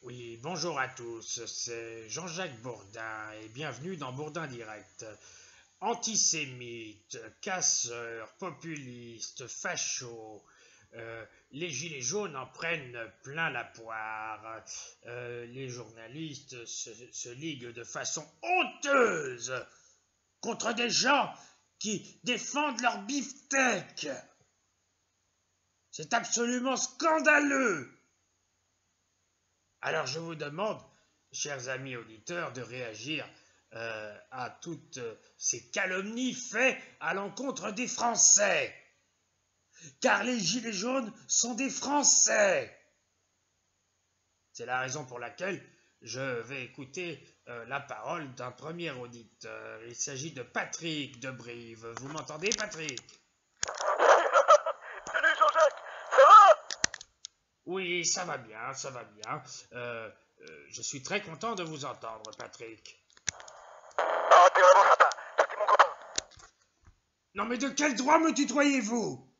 Oui, bonjour à tous, c'est Jean-Jacques Bourdin et bienvenue dans Bourdin Direct. Antisémites, casseurs, populistes, fachos, les gilets jaunes en prennent plein la poire. Les journalistes se liguent de façon honteuse contre des gens qui défendent leur beefsteak. C'est absolument scandaleux. Alors je vous demande, chers amis auditeurs, de réagir à toutes ces calomnies faites à l'encontre des Français. Car les Gilets jaunes sont des Français. C'est la raison pour laquelle je vais écouter la parole d'un premier auditeur. Il s'agit de Patrick de Brive. Vous m'entendez, Patrick? Salut Jean-Jacques, ça va? Oui, ça va bien, ça va bien. Je suis très content de vous entendre, Patrick. Ah, t'es vraiment sympa, toi t'es mon copain. Non mais de quel droit me tutoyez-vous?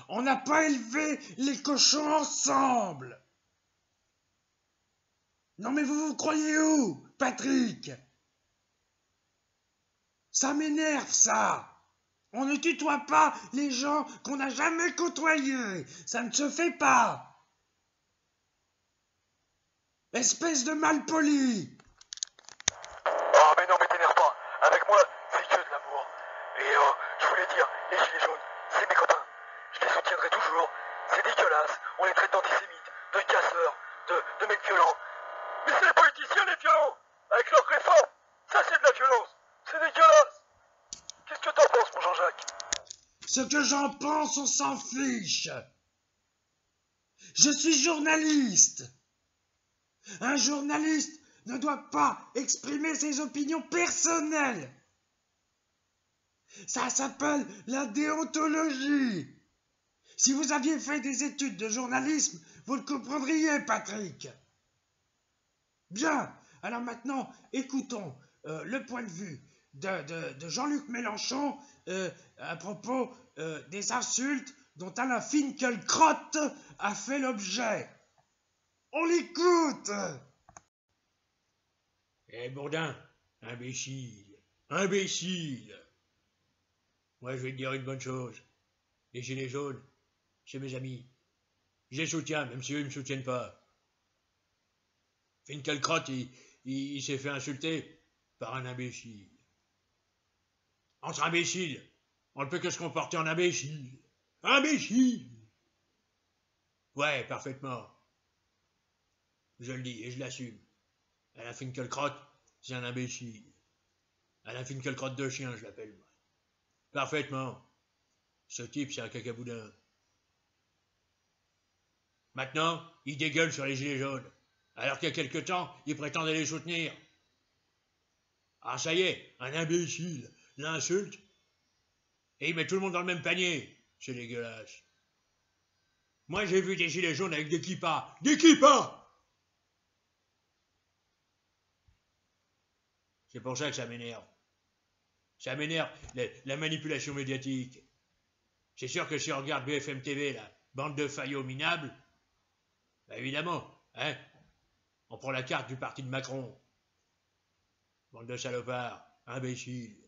On n'a pas élevé les cochons ensemble. Non mais vous croyez où, Patrick? Ça m'énerve, ça. On ne tutoie pas les gens qu'on n'a jamais côtoyés. Ça ne se fait pas. Espèce de malpoli. Oh mais non mais t'énerve pas, avec moi c'est que de l'amour. Et je voulais dire, les gilets jaunes, c'est mes copains. Je les soutiendrai toujours, c'est dégueulasse, on les traite d'antisémites, de casseurs, de mecs violents. Mais c'est les politiciens les violents, avec leurs réformes, ça c'est de la violence, c'est dégueulasse. Qu'est-ce que t'en penses mon Jean-Jacques? Ce que j'en pense, on s'en fiche. Je suis journaliste. Un journaliste ne doit pas exprimer ses opinions personnelles. Ça s'appelle la déontologie. Si vous aviez fait des études de journalisme, vous le comprendriez, Patrick. Bien, alors maintenant, écoutons le point de vue de Jean-Luc Mélenchon à propos des insultes dont Alain Finkielkraut a fait l'objet. On l'écoute. Eh Bourdin, imbécile, imbécile. Moi je vais te dire une bonne chose. Les gilets jaunes, c'est mes amis. Je les soutiens, même si eux ne me soutiennent pas. Finkielkraut, il s'est fait insulter par un imbécile. Entre imbéciles, on ne peut que se comporter en imbécile. Imbécile. Ouais, parfaitement. Je le dis et je l'assume. Alain Finkielkraut, c'est un imbécile. Alain Finkielkraut de chien, je l'appelle, moi. Parfaitement. Ce type, c'est un cacaboudin. Maintenant, il dégueule sur les gilets jaunes, alors qu'il y a quelque temps, il prétendait les soutenir. Ah, ça y est, un imbécile l'insulte, et il met tout le monde dans le même panier. C'est dégueulasse. Moi, j'ai vu des gilets jaunes avec des kippas. Des kippas! C'est pour ça que ça m'énerve. Ça m'énerve, la manipulation médiatique. C'est sûr que si on regarde BFM TV, la bande de faillots minables, bah évidemment, hein, on prend la carte du parti de Macron. Bande de salopards, imbéciles.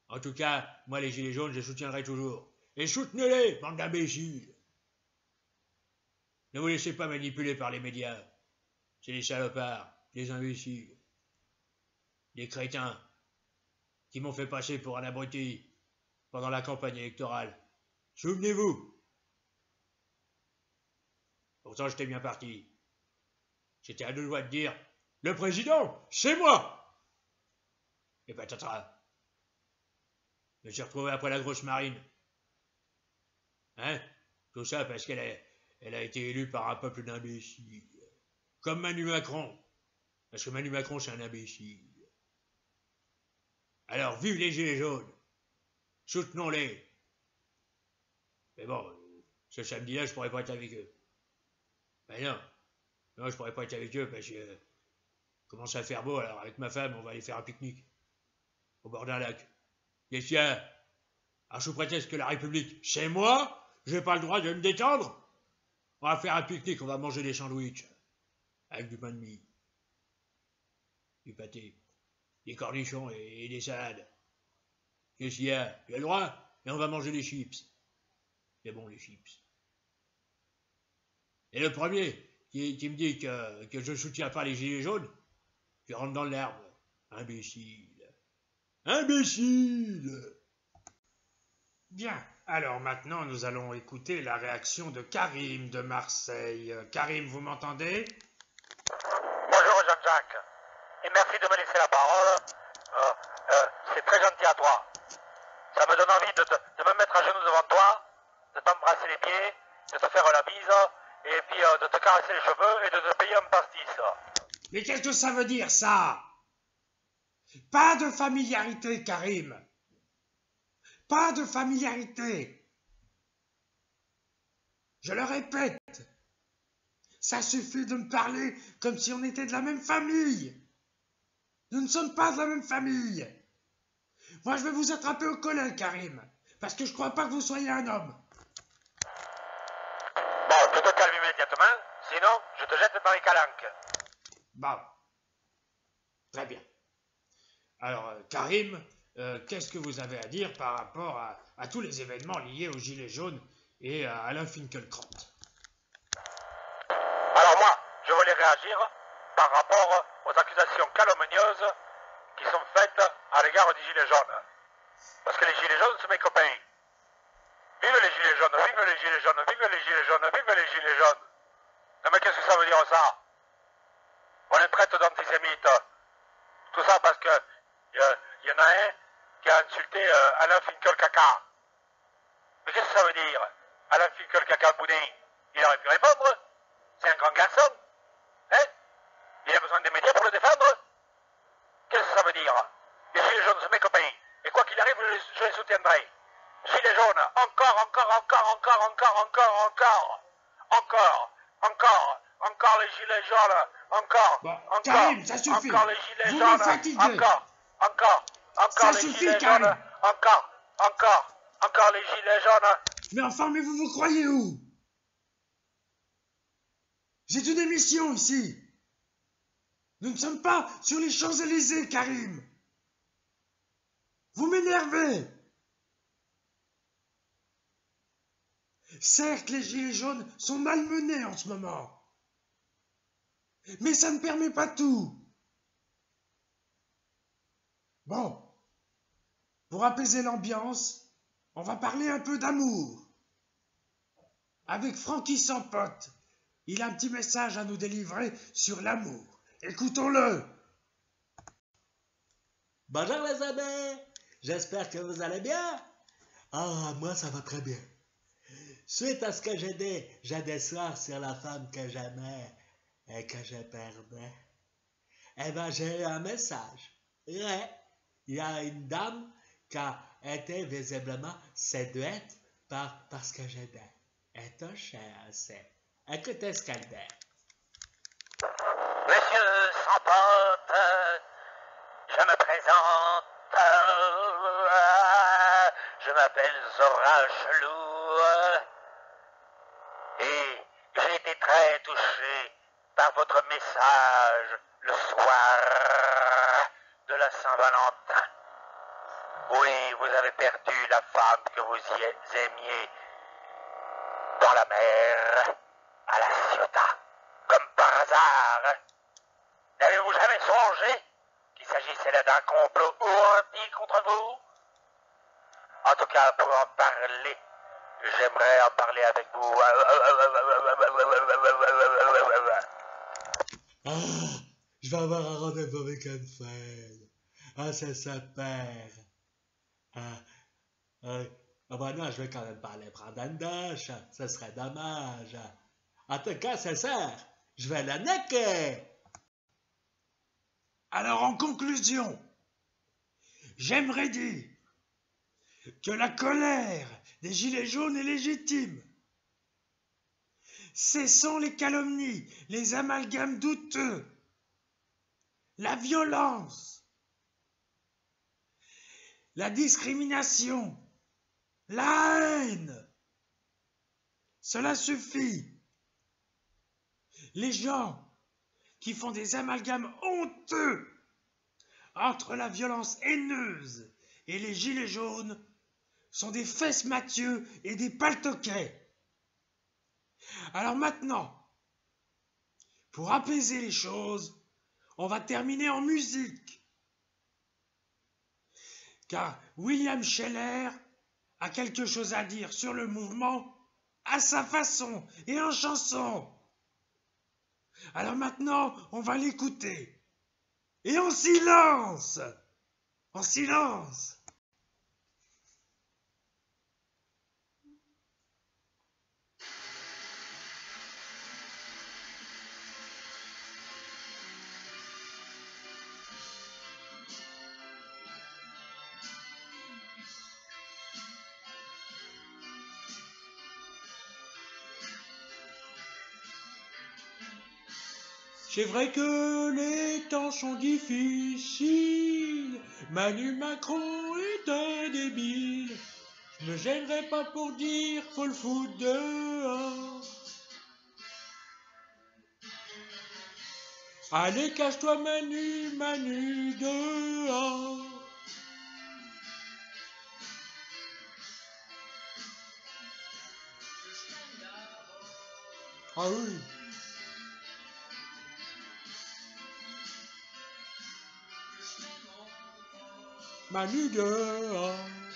En tout cas, moi les gilets jaunes, je les soutiendrai toujours. Et soutenez-les, bande d'imbéciles. Ne vous laissez pas manipuler par les médias. C'est des salopards, des imbéciles, des crétins qui m'ont fait passer pour un abruti pendant la campagne électorale. Souvenez-vous. Pourtant, j'étais bien parti. J'étais à deux doigts de dire « Le président, c'est moi !» Et patatras. Je me suis retrouvé après la grosse marine. Hein? Tout ça parce qu'elle a été élue par un peuple d'imbéciles. Comme Manu Macron. Parce que Manu Macron, c'est un imbécile. Alors, vive les gilets jaunes. Soutenons-les. Mais bon, ce samedi-là, je pourrais pas être avec eux. Ben non. Non, je pourrais pas être avec eux parce que commence à faire beau, alors avec ma femme, on va aller faire un pique-nique. Au bord d'un lac. Qu'est-ce qu'il y a? Alors, sous prétexte que la République, c'est moi, j'ai pas le droit de me détendre? On va faire un pique-nique, on va manger des sandwichs. Avec du pain de mie, du pâté, des cornichons et des salades. Qu'est-ce qu'il y a? Tu as le droit? Et on va manger des chips. C'est bon, les chips. Et le premier qui me dit que je ne soutiens pas les gilets jaunes, tu rentres dans l'herbe. Imbécile. Imbécile! Bien, alors maintenant nous allons écouter la réaction de Karim de Marseille. Karim, vous m'entendez? Bonjour Jean-Jacques, et merci de me laisser la parole. C'est très gentil à toi. Ça me donne envie de me mettre à genoux devant toi, de t'embrasser les pieds, de te faire la bise, et puis de te caresser les cheveux et de te payer un pastis. Mais qu'est-ce que ça veut dire, ça? Pas de familiarité, Karim. Pas de familiarité. Je le répète, ça suffit de me parler comme si on était de la même famille. Nous ne sommes pas de la même famille. Moi, je vais vous attraper au collet, Karim, parce que je crois pas que vous soyez un homme. Bon, tu te calmes immédiatement, sinon je te jette dans les calanques. Bon. Très bien. Alors, Karim, qu'est-ce que vous avez à dire par rapport à tous les événements liés aux Gilets jaunes et à Alain Finkielkraut? Alors moi, je voulais réagir par rapport aux accusations calomnieuses qui sont faites à l'égard des Gilets jaunes. Parce que les Gilets jaunes, c'est mes copains. Vive les Gilets jaunes, vive les Gilets jaunes, vive les Gilets jaunes, vive les Gilets jaunes. Non mais qu'est-ce que ça veut dire ça? On les traite d'antisémites. Tout ça parce que y en a un qui a insulté Alain Finkielkraut. Mais qu'est-ce que ça veut dire? Alain Finkielkraut boudin, il aurait pu répondre. C'est un grand garçon. Hein? Il a besoin des médias pour le défendre. Qu'est-ce que ça veut dire? Les Gilets jaunes, c'est mes copains. Et quoi qu'il arrive, je les soutiendrai. Gilets jaunes, encore les Gilets jaunes, Bon, Karim, ça suffit. encore les Gilets Vous jaunes, me fatiguez. encore Ça les suffit, Gilets Karim. jaunes, encore les Gilets jaunes. Mais enfin, mais vous vous croyez où? J'ai une émission ici. Nous ne sommes pas sur les Champs-Élysées, Karim. Vous m'énervez. Certes, les Gilets jaunes sont malmenés en ce moment. Mais ça ne permet pas tout. Bon, pour apaiser l'ambiance, on va parler un peu d'amour. Avec Francky sans pote, il a un petit message à nous délivrer sur l'amour. Écoutons-le. Bonjour les amis, j'espère que vous allez bien. Ah, moi ça va très bien. Suite à ce que j'ai des soirs sur la femme que j'aimais et que je perdais, eh ben j'ai eu un message. Ouais, il y a une dame qui a été visiblement séduite par ce que j'aimais. Et touchée assez. Écoutez ce qu'elle dit. Monsieur sans pote, je me présente. Je m'appelle Zora Chelou. Et j'ai été très touché par votre message le soir de la Saint-Valentin. Oui, vous avez perdu la femme que vous aimiez dans la mer, à la Ciotat, comme par hasard. N'avez-vous jamais songé qu'il s'agissait là d'un complot ourdi contre vous? En tout cas, pour en parler, j'aimerais en parler avec vous. Ah, je vais avoir un rendez-vous avec une fille. Ah, c'est super. Ah ben non, je vais quand même pas aller prendre une douche. Ce serait dommage. En tout cas, c'est ça. Je vais la niquer. Alors en conclusion, j'aimerais dire que la colère des Gilets jaunes est légitime. Cessons les calomnies, les amalgames douteux, la violence, la discrimination, la haine. Cela suffit. Les gens qui font des amalgames honteux entre la violence haineuse et les gilets jaunes sont des fesses Mathieu et des paltoquets. Alors maintenant, pour apaiser les choses, on va terminer en musique. Car William Scheller a quelque chose à dire sur le mouvement à sa façon et en chanson. Alors maintenant, on va l'écouter. Et en silence! En silence! C'est vrai que les temps sont difficiles. Manu Macron est un débile. Je me gênerai pas pour dire faut le foutre dehors. Allez, cache-toi Manu, Manu dehors. Ah oui. Manu dehors.